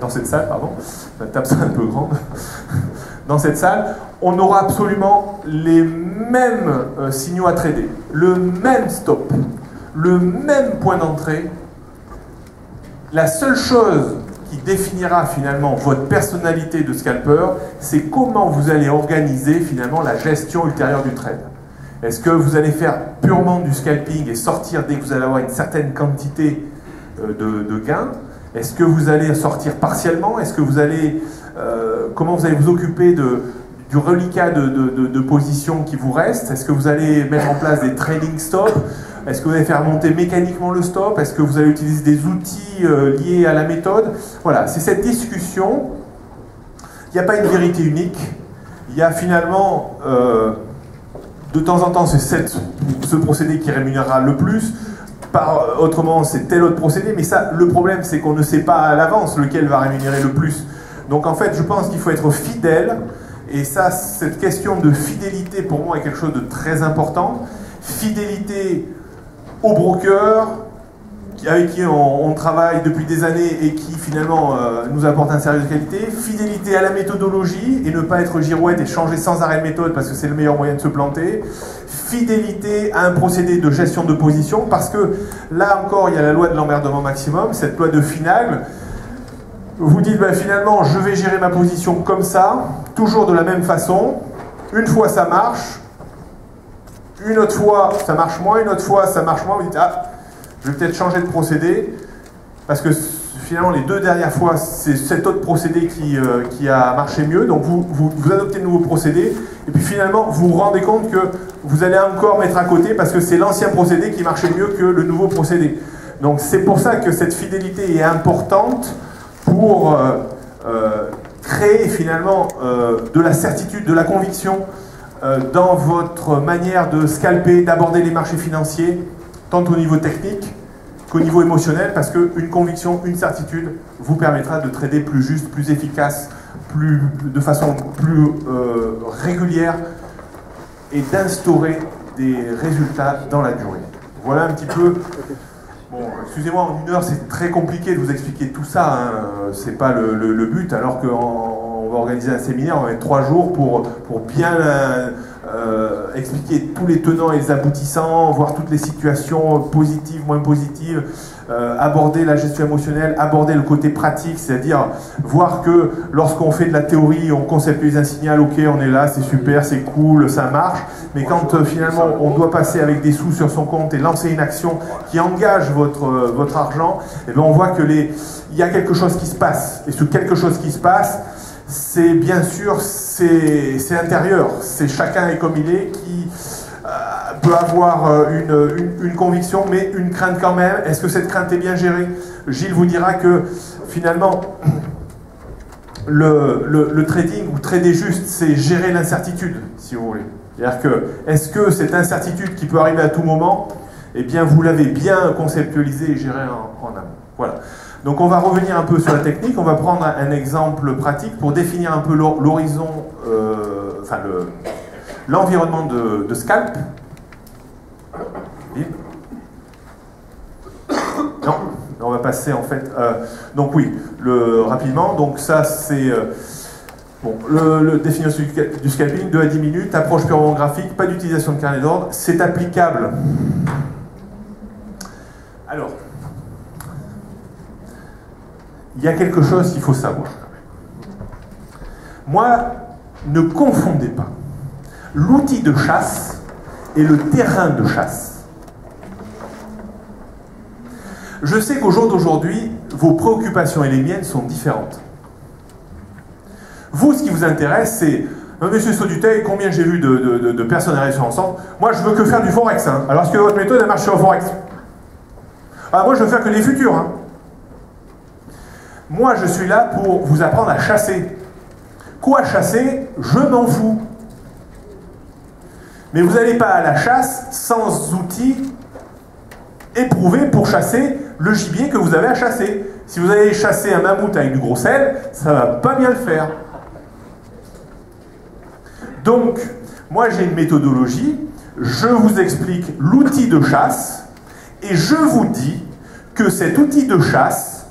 dans cette salle, pardon, la table c'est un peu grande, dans cette salle, on aura absolument les mêmes signaux à trader, le même stop, le même point d'entrée. La seule chose qui définira finalement votre personnalité de scalper, c'est comment vous allez organiser finalement la gestion ultérieure du trade. Est-ce que vous allez faire purement du scalping et sortir dès que vous allez avoir une certaine quantité de gains? Est-ce que vous allez sortir partiellement? Est-ce que vous allez, comment vous allez vous occuper du reliquat de positions qui vous reste? Est-ce que vous allez mettre en place des trading stops? Est-ce que vous allez faire monter mécaniquement le stop? Est-ce que vous allez utiliser des outils liés à la méthode? Voilà, c'est cette discussion. Il n'y a pas une vérité unique. Il y a finalement, de temps en temps, c'est ce procédé qui rémunérera le plus. Autrement, c'est tel autre procédé. Mais ça, le problème, c'est qu'on ne sait pas à l'avance lequel va rémunérer le plus. Donc en fait, je pense qu'il faut être fidèle. Et ça, cette question de fidélité, pour moi, est quelque chose de très important. Fidélité au broker avec qui on travaille depuis des années et qui finalement nous apporte un service de qualité, fidélité à la méthodologie et ne pas être girouette et changer sans arrêt de méthode parce que c'est le meilleur moyen de se planter, fidélité à un procédé de gestion de position parce que là encore il y a la loi de l'emmerdement maximum, cette loi de Finagle. Vous dites ben, finalement je vais gérer ma position comme ça, toujours de la même façon, une fois ça marche, une autre fois ça marche moins, une autre fois ça marche moins, vous dites ah, je vais peut-être changer de procédé, parce que finalement les deux dernières fois c'est cet autre procédé qui a marché mieux, donc vous adoptez de nouveaux procédés, et puis finalement vous vous rendez compte que vous allez encore mettre à côté parce que c'est l'ancien procédé qui marchait mieux que le nouveau procédé. Donc c'est pour ça que cette fidélité est importante pour créer finalement de la certitude, de la conviction dans votre manière de scalper, d'aborder les marchés financiers, tant au niveau technique qu'au niveau émotionnel, parce qu'une conviction, une certitude vous permettra de trader plus juste, plus efficace, de façon plus régulière et d'instaurer des résultats dans la durée. Voilà un petit peu. Bon, excusez-moi, en une heure c'est très compliqué de vous expliquer tout ça, hein. C'est pas le but, alors qu'on va organiser un séminaire, on va mettre 3 jours pour bien expliquer tous les tenants et les aboutissants, voir toutes les situations positives, moins positives, aborder la gestion émotionnelle, aborder le côté pratique, c'est-à-dire voir que lorsqu'on fait de la théorie, on conceptualise un signal, ok, on est là, c'est super, c'est cool, ça marche, mais quand finalement on doit passer avec des sous sur son compte et lancer une action qui engage votre argent, et bien on voit que il y a quelque chose qui se passe, et ce quelque chose qui se passe, c'est bien sûr, c'est intérieur, c'est chacun est comme il est, qui peut avoir une conviction, mais une crainte quand même. Est-ce que cette crainte est bien gérée? Gilles vous dira que finalement, le trading ou trader juste, c'est gérer l'incertitude, si vous voulez. C'est-à-dire que, est-ce que cette incertitude qui peut arriver à tout moment, eh bien vous l'avez bien conceptualisée et gérée en amont. Voilà. Donc on va revenir un peu sur la technique, on va prendre un exemple pratique pour définir un peu l'horizon, enfin l'environnement de scalp. Non, on va passer en fait. Donc oui, rapidement, donc ça c'est bon, le définition du scalping, 2 à 10 minutes, approche purement graphique, pas d'utilisation de carnet d'ordre, c'est applicable. Alors, il y a quelque chose qu'il faut savoir. Moi, ne confondez pas l'outil de chasse et le terrain de chasse. Je sais qu'au jour d'aujourd'hui, vos préoccupations et les miennes sont différentes. Vous, ce qui vous intéresse, c'est Monsieur Sauduteil, combien j'ai vu de personnes réussir ensemble. Moi, je veux que faire du forex. Hein. Alors, est-ce que votre méthode, elle marche sur le forex? Ah, moi, je veux faire que les futurs. Hein. Moi, je suis là pour vous apprendre à chasser. Quoi chasser? Je m'en fous. Mais vous n'allez pas à la chasse sans outils éprouvés pour chasser le gibier que vous avez à chasser. Si vous allez chasser un mammouth avec du gros sel, ça ne va pas bien le faire. Donc, moi j'ai une méthodologie, je vous explique l'outil de chasse, et je vous dis que cet outil de chasse,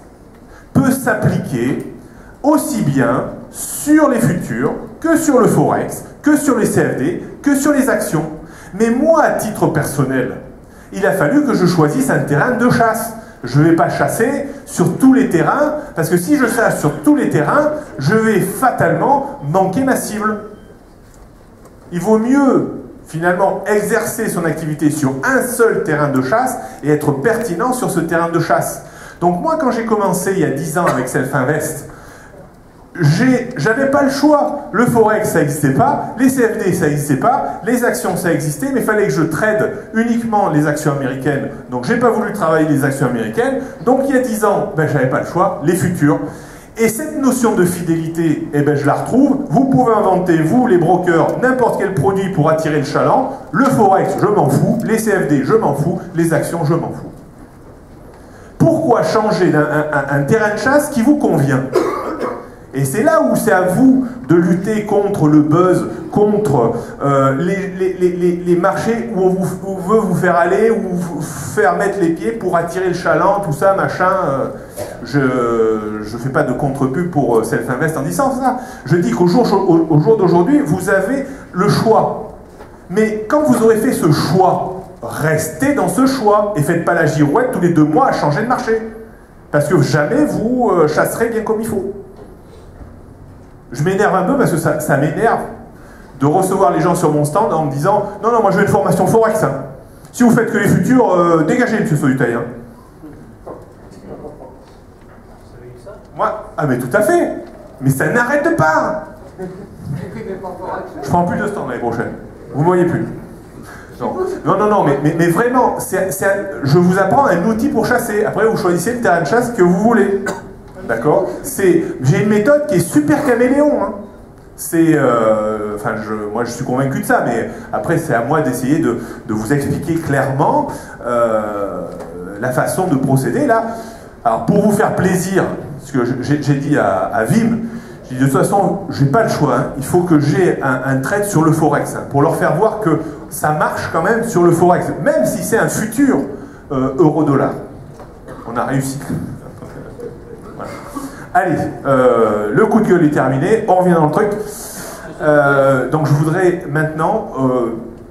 peut s'appliquer aussi bien sur les futurs que sur le Forex, que sur les CFD, que sur les actions. Mais moi, à titre personnel, il a fallu que je choisisse un terrain de chasse. Je ne vais pas chasser sur tous les terrains, parce que si je chasse sur tous les terrains, je vais fatalement manquer ma cible. Il vaut mieux, finalement, exercer son activité sur un seul terrain de chasse et être pertinent sur ce terrain de chasse. Donc moi, quand j'ai commencé il y a 10 ans avec Self-Invest, j'avais pas le choix. Le Forex, ça n'existait pas, les CFD, ça n'existait pas, les actions, ça existait, mais il fallait que je trade uniquement les actions américaines. Donc j'ai pas voulu travailler les actions américaines. Donc il y a 10 ans, ben, j'avais pas le choix, les futurs. Et cette notion de fidélité, eh ben, je la retrouve. Vous pouvez inventer, vous, les brokers, n'importe quel produit pour attirer le chaland. Le Forex, je m'en fous. Les CFD, je m'en fous. Les actions, je m'en fous. Pourquoi changer un terrain de chasse qui vous convient ? Et c'est là où c'est à vous de lutter contre le buzz, contre les marchés où on veut vous faire aller, où vous faire mettre les pieds pour attirer le chaland, tout ça, machin. Je ne fais pas de contre-pub pour Self-Invest en disant ça. Je dis qu'au jour d'aujourd'hui, vous avez le choix. Mais quand vous aurez fait ce choix, restez dans ce choix et faites pas la girouette tous les 2 mois à changer de marché. Parce que jamais vous chasserez bien comme il faut. Je m'énerve un peu parce que ça m'énerve de recevoir les gens sur mon stand en me disant « Non, non, moi je veux une formation Forex. Hein. Si vous faites que les futurs, dégagez, monsieur Solitaille. Hein. » Moi, ah mais tout à fait. Mais ça n'arrête pas. Je prends plus de stand l'année prochaine. Vous ne voyez plus. Non, mais vraiment, je vous apprends un outil pour chasser. Après, vous choisissez le terrain de chasse que vous voulez. D'accord ? J'ai une méthode qui est super caméléon. Hein. Moi je suis convaincu de ça, mais après c'est à moi d'essayer de vous expliquer clairement la façon de procéder là. Alors pour vous faire plaisir, ce que j'ai dit à Vim, j'ai dit de toute façon, j'ai pas le choix, hein. Il faut que j'ai un trade sur le Forex, hein, pour leur faire voir que ça marche quand même sur le Forex, même si c'est un futur euro-dollar. On a réussi. Voilà. Allez, le coup de gueule est terminé, on revient dans le truc. Donc je voudrais maintenant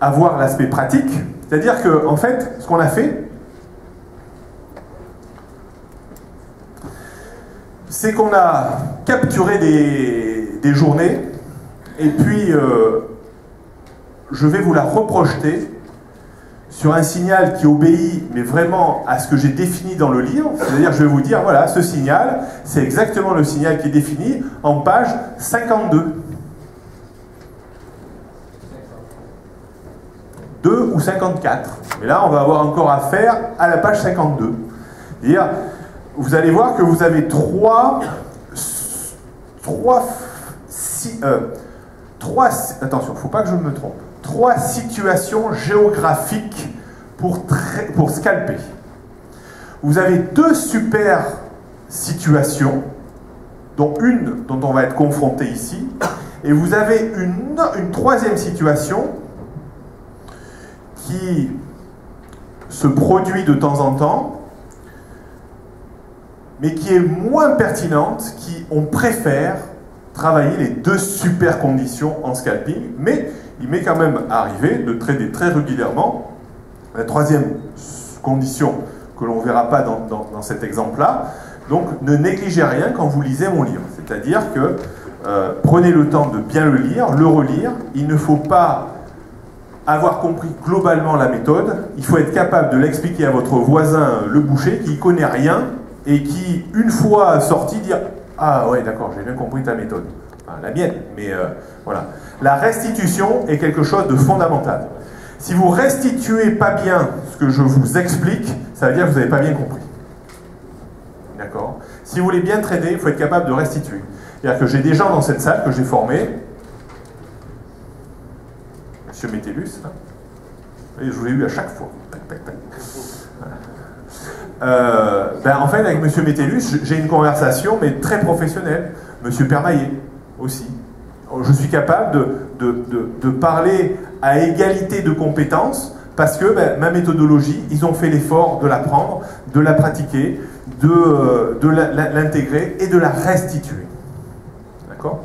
avoir l'aspect pratique, c'est-à-dire que en fait, ce qu'on a fait, c'est qu'on a capturé des journées, et puis je vais vous la reprojeter sur un signal qui obéit, mais vraiment à ce que j'ai défini dans le livre. C'est-à-dire, je vais vous dire, voilà, ce signal, c'est exactement le signal qui est défini en page 52. 2 ou 54. Mais là, on va avoir encore affaire à la page 52. C'est-à-dire, vous allez voir que vous avez trois attention, il ne faut pas que je me trompe, 3 situations géographiques pour scalper. Vous avez 2 super situations, dont une dont on va être confronté ici, et vous avez une 3e situation qui se produit de temps en temps, mais qui est moins pertinente, on préfère travailler les 2 super conditions en scalping, mais il m'est quand même arrivé de trader très régulièrement. La 3e condition que l'on ne verra pas dans cet exemple-là. Donc ne négligez rien quand vous lisez mon livre. C'est-à-dire que prenez le temps de bien le lire, le relire. Il ne faut pas avoir compris globalement la méthode. Il faut être capable de l'expliquer à votre voisin, le boucher, qui ne connaît rien et qui, une fois sorti, dire « Ah ouais, d'accord, j'ai bien compris ta méthode. » Enfin, la mienne, mais voilà. La restitution est quelque chose de fondamental. Si vous restituez pas bien ce que je vous explique, ça veut dire que vous n'avez pas bien compris. D'accord ? Si vous voulez bien trader, il faut être capable de restituer. C'est-à-dire que j'ai des gens dans cette salle que j'ai formés. Monsieur Métellus, hein. Et je vous l'ai eu à chaque fois. Tac, tac, tac. En fait, avec Monsieur Métellus, j'ai une conversation, mais très professionnelle. Monsieur Permaillet aussi. Je suis capable de parler à égalité de compétences parce que ma méthodologie, ils ont fait l'effort de l'apprendre, de la pratiquer. de l'intégrer et de la restituer. D'accord ?